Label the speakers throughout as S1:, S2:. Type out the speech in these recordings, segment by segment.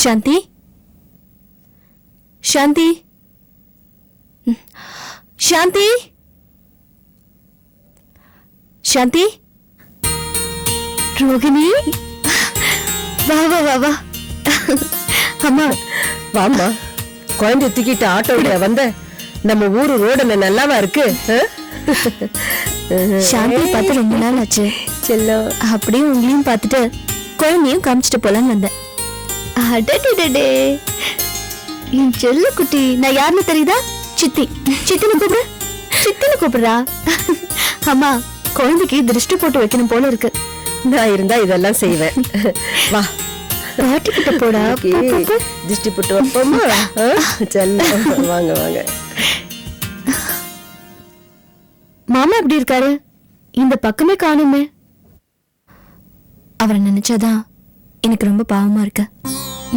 S1: சாந்தி, சாந்தி, சாந்தி, சாந்தி, ரோகிணி, வா வா வா வா. அம்மா
S2: வாமா, குழந்தை தூக்கிட்டு ஆட்டோல வந்த. நம்ம ஊரு ரோடு நல்லாவா இருக்கு?
S1: சாந்தி பார்த்து ரொம்ப நாள் ஆச்சு
S2: செல்லம்.
S1: அப்படியே உங்களையும் பார்த்துட்டு குழந்தையும் காமிச்சிட்டு போலான்னு வந்தேன். அடடே, என் செல்ல குட்டி. நான் யாருன்னு தெரியுதா? சித்தி. சித்தின்னு கூப்பிடு. சித்தின்னு கூப்பிடுறா. அம்மா, குழந்தைக்கு திருஷ்டி போட்டு வைக்கணும் போல இருக்கு.
S2: நான் இருந்தா இதெல்லாம் செய்வேன். வா
S1: பாட்டி கிட்ட போடா.
S2: திருஷ்டி போட்டு வைப்போமா? செல்லம், வாங்க வாங்க.
S1: மாமா எப்படி இருக்காரு? இந்த பக்கமே காணுமே. அவரை நினைச்சாதான் எனக்கு ரொம்ப பாவமா இருக்கு.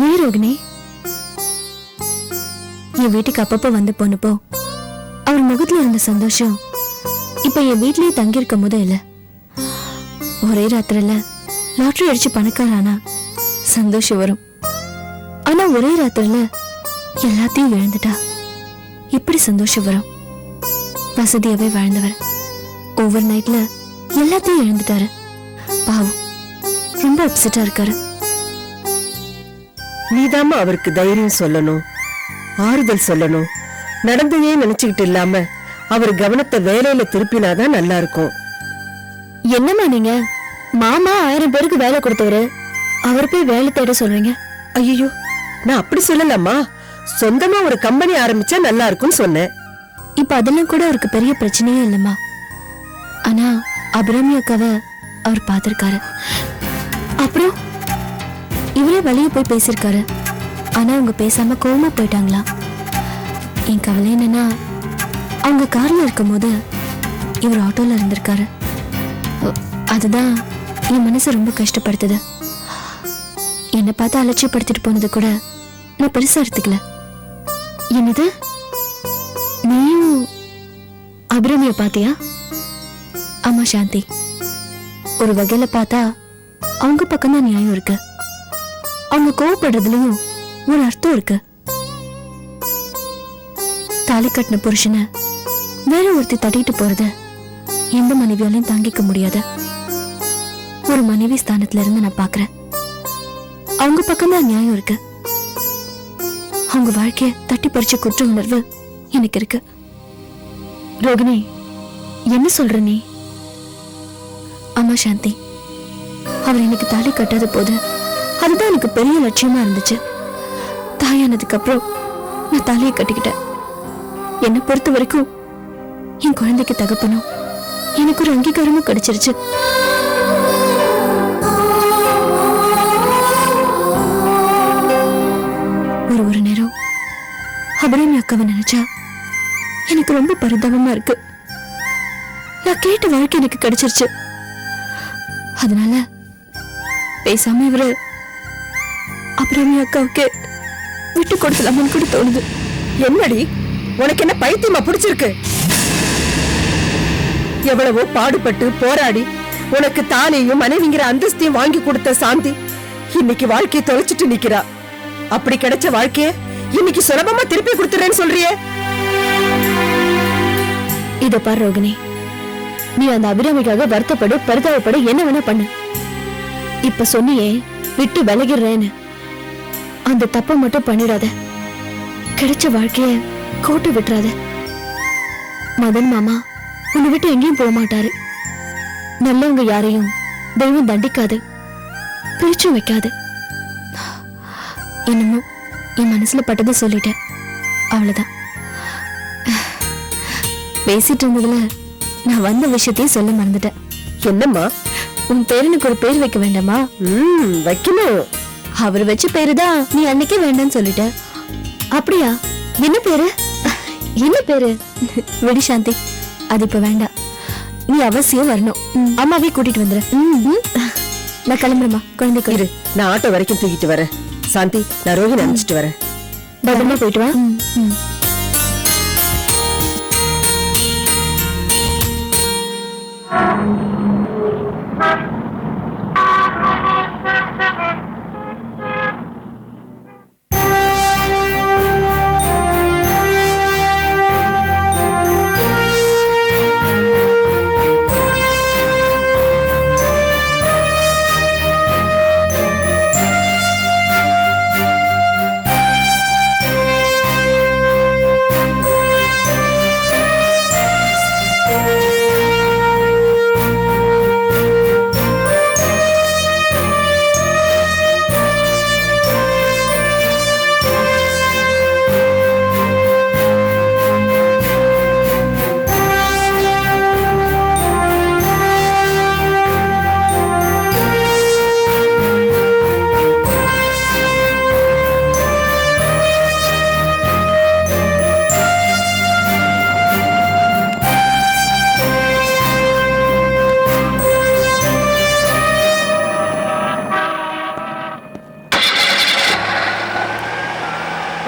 S1: ஏன் ரோகிணி? என் வீட்டுக்கு அப்பப்ப வந்து போனப்போ அவர் முகத்துல இருந்த சந்தோஷம் இப்ப என் வீட்லயே தங்கி இருக்கும் போது இல்ல. ஒரே ராத்திரில லாட்டரி அடிச்சு பணக்காரானா சந்தோஷம் வரும். ஆனா ஒரே ராத்திரில எல்லாத்தையும் இழந்துட்டா எப்படி சந்தோஷம் வரும்? வசதியாவே வாழ்ந்தவர் ஓவர் நைட்ல எல்லாத்தையும் இழந்துட்டாரு. பாவம், ரொம்ப அப்செட்டா இருக்காரு.
S2: நீதாமா அவருக்கு தைரியம் சொல்லணும், ஆறுதல் சொல்லணும். நடந்ததே நினைச்சுக்கிட்டு இல்லாம அவர் கவனத்தை வேலையில திருப்பினாதான் நல்லா இருக்கும்.
S1: என்னம்மா நீங்க? மாமா 1000 பேருக்கு வேலை கொடுத்தவரு, அவர் போய் வேலை தேட சொல்றீங்க?
S2: ஐயோ, நான் அப்படி சொல்லலாமா? சொந்தமா ஒரு கம்பெனி ஆரம்பிச்சா நல்லா இருக்கும்னு சொன்னேன்.
S1: இப்ப அதெல்லாம் கூட அவருக்கு பெரிய பிரச்சனையே இல்லம்மா. ஆனா அபிராமி அக்காவை அவர் பார்த்திருக்காரு. அப்புறம் இவரே வழிய போய் பேசிருக்காரு. ஆனா அவங்க பேசாம கோவமா போயிட்டாங்களா? என் கவலை என்னன்னா, அவங்க கார்ல இருக்கும் போது இவர் ஆட்டோல இருந்திருக்காரு. அதுதான் என் மனசு ரொம்ப கஷ்டப்படுத்துது. என்னை பார்த்து அலட்சியப்படுத்திட்டு போனது கூட நான் பெருசா எடுத்துக்கல. என்னது, நீயும் அபிராமிய பாத்தியா? ஆமா சாந்தி, ஒரு வகையில பார்த்தா அவங்க பக்கம் தான் நியாயம் இருக்கு. அவங்க கோவப்படுறதுலயும் ஒரு அர்த்தம் இருக்கு. தாலி கட்டின புருஷனை வேற ஒருத்தி தட்டிட்டு போறத எந்த மனைவியாலையும் தாங்கிக்க முடியாது. ஒரு மனைவி ஸ்தானத்துல இருந்து நான் பாக்குறேன். அவங்க பக்கம் தான் நியாயம் இருக்கு. அவங்க வாழ்க்கைய தட்டி பறிச்ச குற்ற உணர்வு எனக்கு இருக்கு. ரோகிணி, என்ன சொல்ற நீ? ஆமா சாந்தி, அவர் எனக்கு தாலி கட்டாத போது அதுதான் எனக்கு பெரிய லட்சியமா இருந்துச்சு. தாயானதுக்கு அப்புறம் நான் தாலியை கட்டிக்கிட்டேன். என்னை பொறுத்த வரைக்கும் என் குழந்தைக்கு தகப்பனும் எனக்கு ஒரு அங்கீகாரமும் கிடைச்சிருச்சு. ஒரு நேரம் அபிராமி அக்காவை நினைச்சா எனக்கு ரொம்ப பரிதாபமா இருக்கு. நான் கேட்ட வாழ்க்கை எனக்கு கிடைச்சிருச்சு. அதனால பேசாம இவரு அபிராமி அக்காவுக்கு விட்டு கொடுக்கலாம்னு கூட தோணுது.
S2: என்னடி, உனக்கு என்ன பைத்தியமா பிடிச்சிருக்கு? எவ்வளவோ பாடுபட்டு போராடி உனக்கு தானையும் மனைவிங்கிற அந்தஸ்தையும் வாங்கி கொடுத்த சாந்தி இன்னைக்கு வாழ்க்கையை தொலைச்சிட்டு நிக்கிறா. அப்படி கிடைச்ச வாழ்க்கைய இன்னைக்கு சுலபமா திருப்பி கொடுத்துறேன்னு சொல்றியே.
S1: இத பாரு ரோகிணி, நீ அந்த அபிராமிக்காக வருத்தப்படு, பரிதாபப்படு, என்ன வேணா பண்ணு. இப்ப சொன்னியே விட்டு விலகிறேன்னு, அந்த தப்ப மட்டும் பண்ணிடாத. கிடைச்ச வாழ்க்கைய கோட்டை விட்டுறாத. மதன் மாமா உன்னை விட்டு எங்கேயும் போக மாட்டாரு. நல்லவங்க யாரையும் தெய்வம் தண்டிக்காது, பிரிச்சும் வைக்காது. என்னமோ என் மனசுல பட்டதை சொல்லிட்டேன், அவ்வளவுதான். பேசிட்டு இருந்ததுல நான் வந்த விஷயத்தையும் சொல்ல மறந்துட்டேன்.
S2: என்னம்மா?
S1: உன் பேரனுக்கு ஒரு பேர் வைக்க வேண்டாமா?
S2: வைக்கணும்.
S1: அவர் வச்ச பேருதான் நீ அன்னைக்கே வேண்டான்னு சொல்லிட்ட. அப்படியா? என்ன பேரு? என்ன பேரு? விடி சாந்தி, அது இப்ப வேண்டாம். நீ அவசியம் வரணும். அம்மாவே கூட்டிட்டு வந்துரு. நான் கிளம்புறேம்மா. குழந்தைக்கு இரு,
S2: நான் ஆட்டோ வரைக்கும் தூக்கிட்டு வரேன். சாந்தி, நான் ரோஹிணி அனுப்பிச்சிட்டு வரேன்.
S1: பத்திரமா போயிட்டு வா.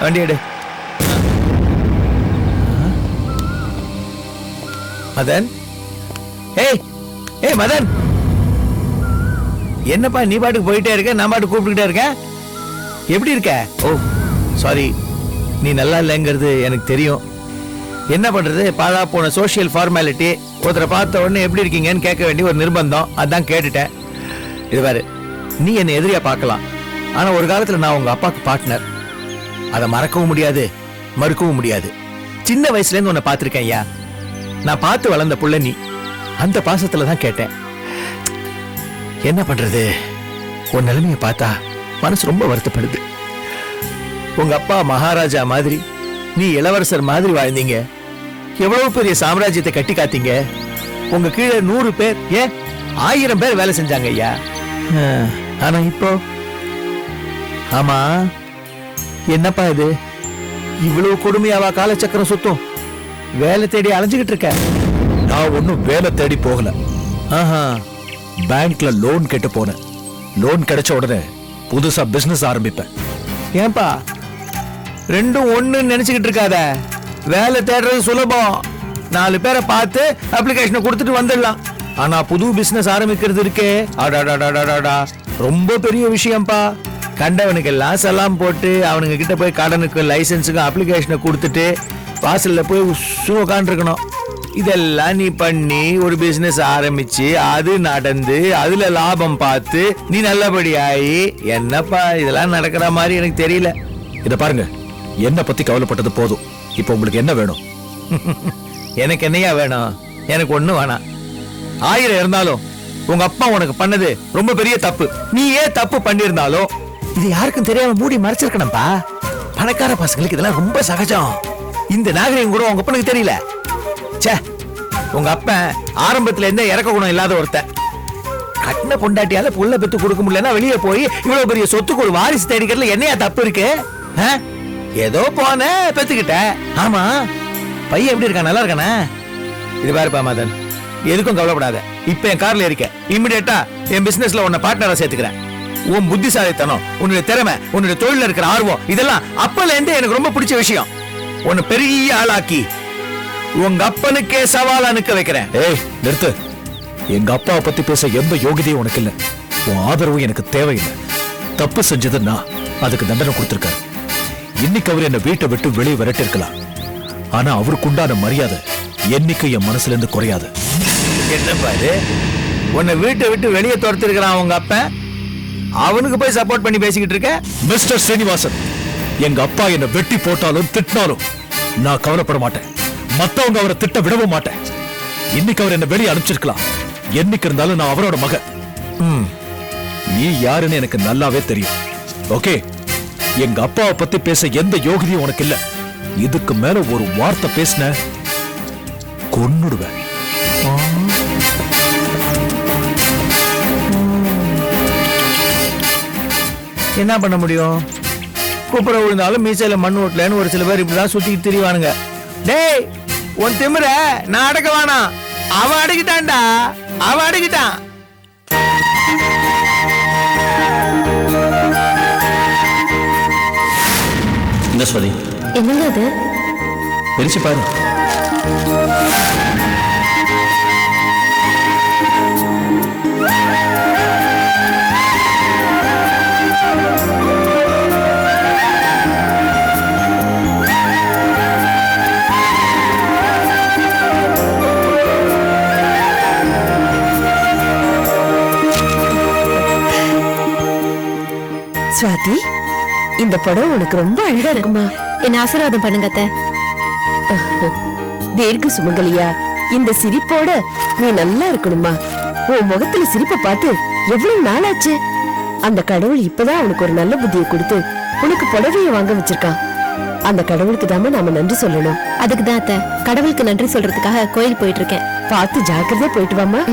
S3: வண்டி எடு. மதன், ஏய் ஏய் மதன், என்னப்பா நீ பாட்டுக்கு போயிட்டே இருக்க, நான் பாட்டுக்கு கூப்பிட்டுக்கிட்டே இருக்கேன். எப்படி இருக்க? ஓ சாரி, நீ நல்லா இல்லைங்கிறது எனக்கு தெரியும். என்ன பண்றது, பாழா போன சோசியல் ஃபார்மாலிட்டி. ஒருத்தரை பார்த்த உடனே எப்படி இருக்கீங்கன்னு கேட்க வேண்டிய ஒரு நிர்பந்தம், அதான் கேட்டுட்டேன். இது பாரு, நீ என்னை எதிரியா பார்க்கலாம், ஆனா ஒரு காலத்துல நான் உங்க அப்பாவுக்கு பார்ட்னர். அதை மறக்கவும் முடியாது, மறுக்கவும் முடியாது. சின்ன வயசுல இருந்து உன்னை பார்த்திருக்கேன் ஐயா. நான் பார்த்து வளர்ந்த புள்ள நீ. அந்த பாசத்துல தான் கேட்டேன். என்ன பண்றது, உன் நிலைமையை பார்த்தா மனசு ரொம்ப வருத்தப்படுது. உங்க அப்பா மகாராஜா மாதிரி, நீ இளவரசர் மாதிரி வாழ்ந்தீங்க. எவ்வளவு பெரிய சாம்ராஜ்யத்தை கட்டி காத்தீங்க. உங்க கீழே 100 பேர், ஏன் 1000 பேர் வேலை செஞ்சாங்க ஐயா. ஆனா இப்போ, ஆமா என்னப்பா இது, இவ்வளவு கொடுமையாவா காலச்சக்கரம் சுத்தும்? வேலை தேடி அலைஞ்சுகிட்டு இருக்க.
S4: நான் ஒன்னும் வேலை தேடி போகல. பேங்க்ல லோன் கேட்டு போனேன். லோன் கிடைச்ச உடனே புதுசா பிசினஸ் ஆரம்பிப்பேன்.
S3: ஏன்பா ரெண்டும் ஒண்ணு நினைச்சுக்கிட்டு இருக்காத. வேலை தேடுறது சுலபம், 4 பேரை பார்த்து அப்ளிகேஷனை கொடுத்துட்டு வந்துடலாம். ஆனா புது பிசினஸ் ஆரம்பிக்கிறது இருக்கே, அடாடாடாடாடா, ரொம்ப பெரிய விஷயம்ப்பா. கண்டவனுக்கு எல்லாம் சலாம் போட்டு அவனுங்க கிட்ட போய் கடனுக்கு லைசன்ஸுக்கு அப்ளிகேஷனை கொடுத்துட்டு வாசல்ல போய் உட்காந்துருக்கணும். இதெல்லாம் நீ பண்ணி ஒரு பிசினஸ் ஆரம்பிச்சு அது நடந்து அதுல லாபம் பார்த்து நீ நல்லபடியாயி, என்னப்பா இதெல்லாம் நடக்கிற மாதிரி எனக்கு தெரியல.
S4: இத பாருங்க, என்ன பத்தி கவலைப்பட்டது போதும். இப்போ உங்களுக்கு என்ன வேணும்?
S3: எனக்கு என்னையா வேணும்? எனக்கு ஒண்ணு வேணாம். 1000 இருந்தாலும் உங்க அப்பா உனக்கு பண்ணது ரொம்ப பெரிய தப்பு. நீ ஏன் தப்பு பண்ணிருந்தாலும் இது யாருக்கும் தெரியாம மூடி மறைச்சிருக்கணும்பா. பணக்கார பசங்களுக்கு இதெல்லாம் ரொம்ப சகஜம். இந்த நாகரிகம் கூட உங்க அப்பனுக்கு தெரியல. சே, உங்க அப்பன் ஆரம்பத்துல இருந்தே இறக்க குணம் இல்லாத ஒருத்தன். கட்டின பொண்டாட்டியால புள்ள பெத்து கொடுக்க முடியலன்னா வெளியே போய் இவ்வளவு பெரிய சொத்துக்கு ஒரு வாரிசு தேடிக்கிறதுல என்னையா தப்பு இருக்கு? ஏதோ போன பெத்துக்கிட்ட. ஆமா, பையன் எப்படி இருக்கான்? நல்லா இருக்கானே? இது பாருப்பா மதன், எதுக்கும் கவலைப்படாத. இப்ப என் கார்ல இருக்க, இமிடியேட்டா என் பிசினஸ்ல உன்னை பார்ட்னரா சேர்த்துக்கிறேன். உன் புத்திசாலித்தனம், உன்னுடைய திறமை, உன்னுடைய தொழில இருக்கிற ஆர்வம், இதெல்லாம் அப்பல இருந்து எனக்கு ரொம்ப பிடிச்ச விஷயம். உன்னை பெரிய ஆளாக்கி உங்க அப்பனுக்கே சவால் அனுக்க வைக்கிறேன்.
S4: ஏய் நிறுத்து. எங்க அப்பாவை பத்தி பேச எந்த யோகிதையும் உனக்கு இல்ல. உன் ஆதரவும் எனக்கு தேவையில்லை. தப்பு செஞ்சதுன்னா அதுக்கு தண்டனை கொடுத்திருக்காரு. இன்னைக்கு அவர் என்ன வீட்டை விட்டு வெளியே விரட்டி இருக்கலாம், ஆனா அவருக்கு உண்டான மரியாதை என்னைக்கு என் மனசுல இருந்து குறையாது.
S3: என்ன பாரு, உன்னை வீட்டை விட்டு வெளியே துரத்திருக்கிறான் உங்க அப்பன், அவனுக்கு போய் சப்போர்ட் பண்ணி பேசிக்கிட்டு இருக்க?
S4: மிஸ்டர் ஸ்ரீனிவாசன், எங்க அப்பா என்ன வெட்டி போட்டாலும் திட்டினாலும் நான் கவலைப்பட மாட்டேன். மத்தவங்க அவரை திட்ட விடவும் மாட்டேன். இன்னைக்கு அவர் என்ன வெளியே அனுப்பிச்சிருக்கலாம், என்னைக்கு இருந்தாலும் நான் அவரோட மகன். நீ யாருன்னு எனக்கு நல்லாவே தெரியும். ஓகே, எங்க அப்பாவை பத்தி பேச எந்த யோகிதையும் உனக்கு இல்ல. இதுக்கு மேல ஒரு வார்த்தை பேசின கொன்னுடுவேன்.
S3: என்ன பண்ண முடியும்? கூப்பிட விழுந்தாலும் மீசையில மண் ஓட்டலன்னு ஒரு சில பேர் இப்படிதான் சுத்திட்டு திரிவானுங்க. டேய், உன் திமிர நான் அடக்க வேணாம். அவன் அடக்கிட்டான்டா, அவன் அடக்கிட்டான்.
S5: என்ன சொல்லி
S1: என்னங்க அது?
S5: பிரிச்சு பாரு.
S2: சுவாதி, இந்த படம் உனக்கு ரொம்ப அழகா இருக்குமா.
S1: என்ன ஆசீர்வாதம் பண்ணுங்க அத்தை.
S2: தீர்க்க சுமங்கலியா, இந்த சிரிப்போட நீ நல்லா இருக்கணுமா. உன் முகத்துல சிரிப்பை பார்த்து எவ்வளவு நாளாச்சு. அந்த கடவுள் இப்பதான் அவனுக்கு ஒரு நல்ல புத்தியை கொடுத்து உனக்கு புடவைய வாங்க வச்சிருக்கான். அந்த கடவுளுக்கு தாம நாம நன்றி சொல்லணும்.
S1: அதுக்கு தான் அத்தை, கடவுளுக்கு நன்றி சொல்றதுக்காக கோயில் போயிட்டு இருக்கேன்.
S2: பார்த்து ஜாக்கிரதையா போயிட்டு வாமா.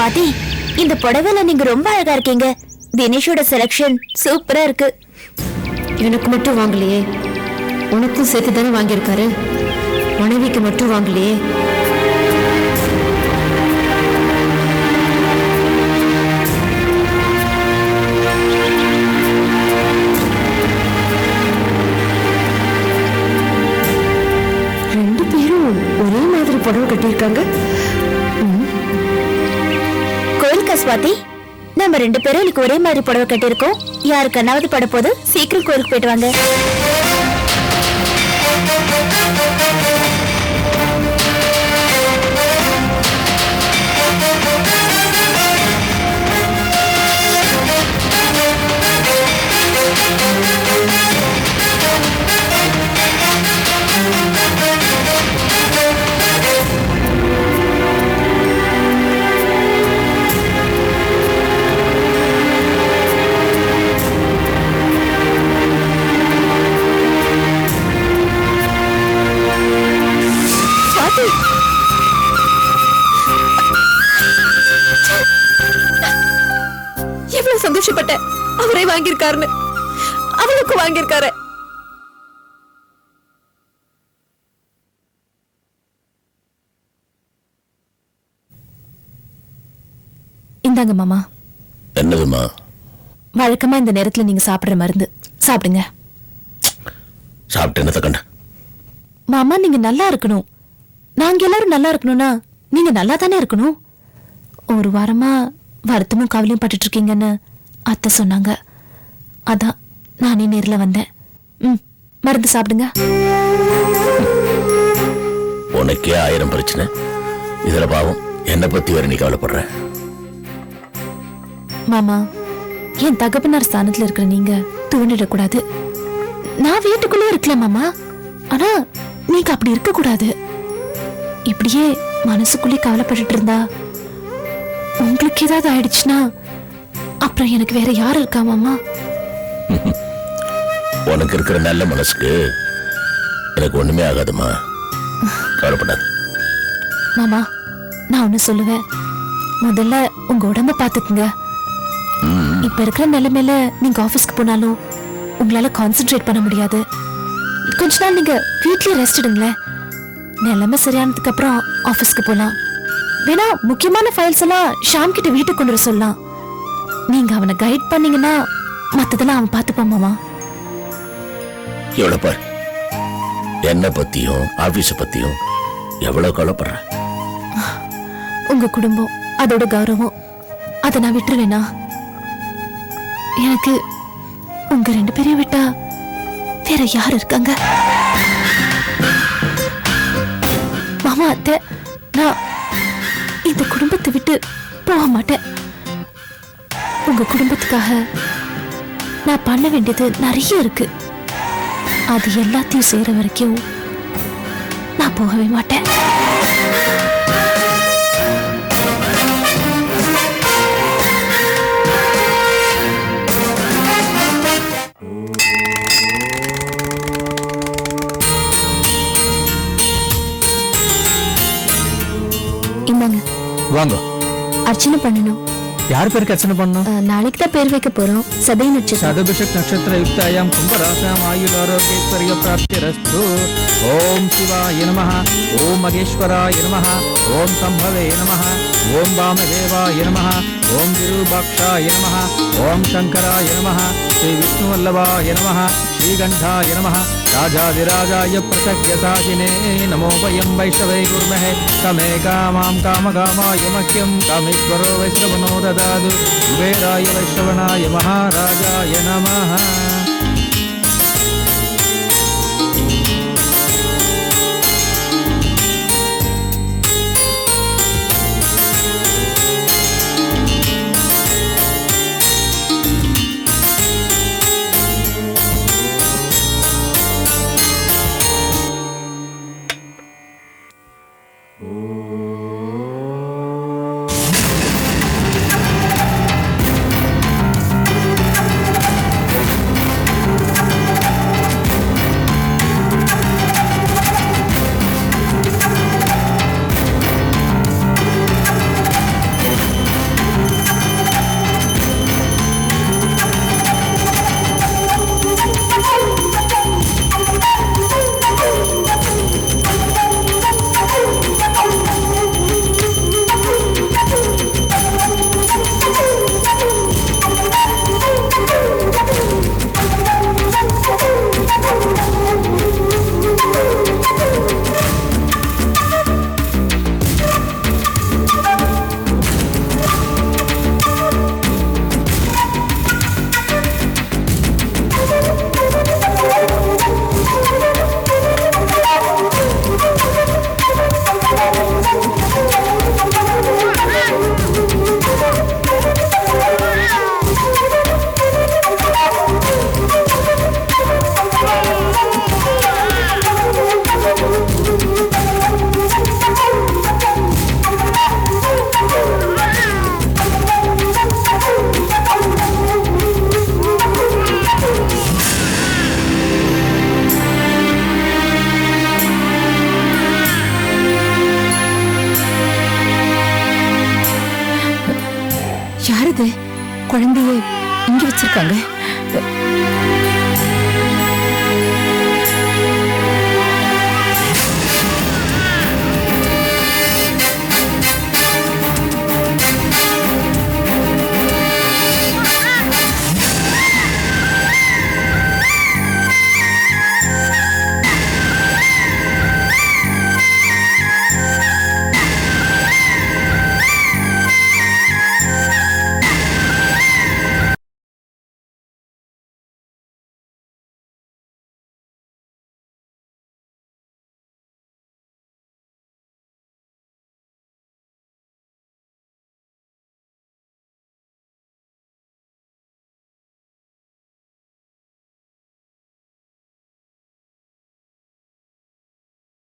S1: சுவாதி, இந்த புடவைல நீங்க ரொம்ப அழகா இருக்கீங்க. தினேஷோட செலக்ஷன் சூப்பரா இருக்கு.
S6: எனக்கு மட்டும் வாங்கலையே, உனக்கும் சேர்த்து தானே வாங்கியிருக்காரு. மனைவிக்கு மட்டும் வாங்கலையே. ரெண்டு பேரும் ஒரே மாதிரி புடவை கட்டியிருக்காங்க.
S1: கோயிலுக்கா சுவாதி? நம்ம 2 பேரும் இன்னைக்கு ஒரே மாதிரி புடவை கட்டியிருக்கோம். யாருக்கு அண்ணாவது பட போது சீக்கிரம் கோயிலுக்கு போயிட்டு வாங்க.
S6: எவ்வளவு சந்தோஷப்பட்டேன். அவரே வாங்கியிருக்காருன்னு. அவளுக்கு வாங்கியிருக்காரு.
S1: இந்தாங்க மாமா.
S7: என்னதுமா?
S1: வழக்கமா இந்த நேரத்துல நீங்க சாப்பிடுற மருந்து சாப்பிடுங்க.
S7: சாப்பிட்டு என்னத்த கண்ட?
S1: மாமா, நீங்க நல்லா இருக்கணும். நாங்க எல்லாரும் நல்லா இருக்கணும்னா நீங்க நல்லா தானே இருக்கணும். ஒரு வாரமா வருத்தமும் கவலையும் பட்டுட்டு இருக்கீங்கன்னு அத்தை சொன்னாங்க. அதான் நானே நேர்ல வந்தேன். மருந்து சாப்பிடுங்க.
S7: உனக்கே 1000 பிரச்சனை, இதுல பாவம் என்ன பத்தி வர நீ கவலைப்படுற?
S1: மாமா, என் தகப்பனார் ஸ்தானத்துல இருக்கிற நீங்க தூண்டிடக்கூடாது. நான் வீட்டுக்குள்ளே இருக்கலாம் மாமா, ஆனா நீங்க அப்படி இருக்க கூடாது. இப்படியே மனசுக்குள்ளே கவலைப்பட்டுட்டு இருந்தா உங்களுக்கு ஏதாவது ஆயிடுச்சுன்னா அப்புறம் எனக்கு வேற யார் இருக்கா மாமா?
S7: உனக்கு இருக்கிற நல்ல மனசுக்கு எனக்கு ஒண்ணுமே ஆகாதுமா, கவலைப்படாது.
S1: மாமா, நான் ஒண்ணு சொல்லுவேன். முதல்ல உங்க உடம்ப பாத்துக்குங்க. இப்ப இருக்கிற நிலைமையில நீங்க ஆபீஸ்க்கு போனாலும் உங்களால கான்சென்ட்ரேட் பண்ண முடியாது. கொஞ்ச நாள் நீங்க வீட்லயே ரெஸ்ட் எடுங்களேன். நிலைமை சரியானதுக்கு அப்புறம் ஆபீஸ்க்கு போலாம். வேணா முக்கியமான ஃபைல்ஸ் எல்லாம் ஷாம் கிட்ட வீட்டுக்கு கொண்டு வர சொல்லலாம். நீங்க அவனை கைட் பண்ணீங்கன்னா மத்ததெல்லாம் அவன் பார்த்துப்பான் மாமா.
S7: எவ்வளவு பாரு, என்ன பத்தியும் ஆபீஸ பத்தியும் எவ்வளவு கவலைப்படுற.
S1: உங்க குடும்பம், அதோட கௌரவம், அதை நான் விட்டுருவேனா? எனக்கு உங்க 2 பேரையும் விட்டா வேற யார் இருக்காங்க? மாமா, அத்தை, நான் இந்த குடும்பத்தை விட்டு போக மாட்டேன். உங்க குடும்பத்துக்காக நான் பண்ண வேண்டியது நிறைய இருக்கு. அது எல்லாத்தையும் செய்யற வரைக்கும் நான் போகவே மாட்டேன். இந்தாங்க.
S5: வாங்க.
S1: அர்ச்சனை பண்ணணும்.
S5: யார் பேருக்கு அர்ச்சனை பண்ணணும்?
S1: நாளைக்கு தான் பேர் வைக்க போறோம். சதய நட்சத்திரம்.
S5: சதபிஷக் நட்சத்திர யுக்தாயாம் கும்பராசாம் ஆயுராரோக்யேஸ்வரிய பிராப்திரஸ்து. ஓம் சிவாய நமः, ஓம் மகேஸ்வராய நமः, ஓம் சம்பவே நமः, ஓம் வாமதேவாய நமः, ஓம் விரூபாக்ஷாய நமः, ஓம் சங்கராய நமः, ஸ்ரீ விஷ்ணுவல்லபாய நமः, ஸ்ரீகண்டாய நமः, ராஜாதிராஜாய பிரசக்யசாகினே நமோ வயம் வைஷ்ணவை குர்மஹே. கமே காமாம் காமகாமாய மஹ்யம் காமேஸ்வரோ வைஷ்ணவனோ ததாது. குபேராய வைஷ்ணவனாய மகாராஜாய நமः.
S2: வச்சிருக்காங்க